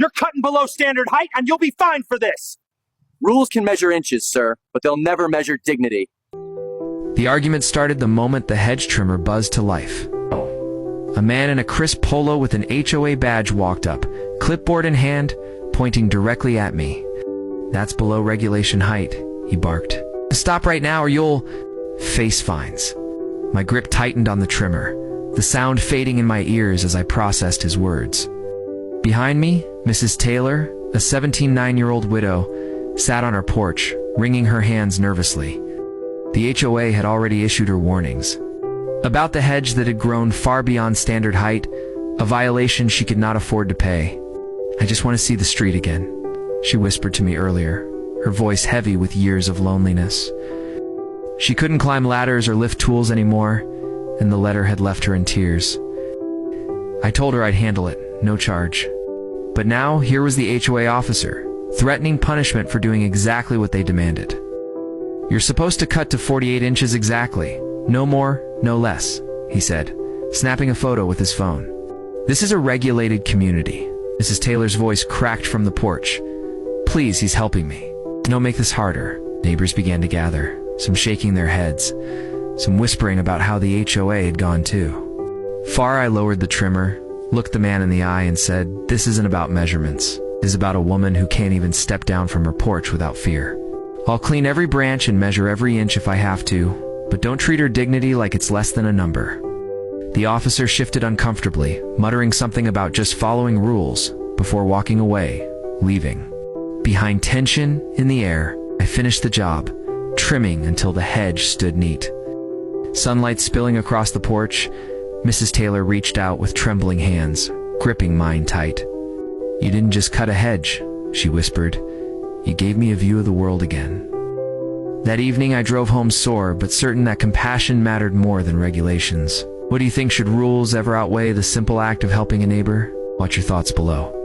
You're cutting below standard height, and you'll be fined for this! Rules can measure inches, sir, but they'll never measure dignity. The argument started the moment the hedge trimmer buzzed to life. A man in a crisp polo with an HOA badge walked up, clipboard in hand, pointing directly at me. "That's below regulation height," he barked. "Stop right now or you'll—" Face fines. My grip tightened on the trimmer, the sound fading in my ears as I processed his words. Behind me, Mrs. Taylor, a 17-9-year-old widow, sat on her porch, wringing her hands nervously. The HOA had already issued her warnings about the hedge that had grown far beyond standard height, a violation she could not afford to pay. "I just want to see the street again," she whispered to me earlier, her voice heavy with years of loneliness. She couldn't climb ladders or lift tools anymore, and the letter had left her in tears. I told her I'd handle it, no charge. But now, here was the HOA officer, threatening punishment for doing exactly what they demanded. "You're supposed to cut to 48 inches exactly. No more, no less," he said, snapping a photo with his phone. "This is a regulated community." Mrs. Taylor's voice cracked from the porch. "Please, he's helping me. Don't make this harder." Neighbors began to gather, some shaking their heads, some whispering about how the HOA had gone too. Far, I lowered the trimmer, looked the man in the eye and said, "This isn't about measurements. It is about a woman who can't even step down from her porch without fear. I'll clean every branch and measure every inch if I have to, but don't treat her dignity like it's less than a number." The officer shifted uncomfortably, muttering something about just following rules, before walking away, leaving. Behind tension in the air, I finished the job, trimming until the hedge stood neat. Sunlight spilling across the porch, Mrs. Taylor reached out with trembling hands, gripping mine tight. "You didn't just cut a hedge," she whispered. "You gave me a view of the world again." That evening I drove home sore, but certain that compassion mattered more than regulations. What do you think? Should rules ever outweigh the simple act of helping a neighbor? Watch your thoughts below.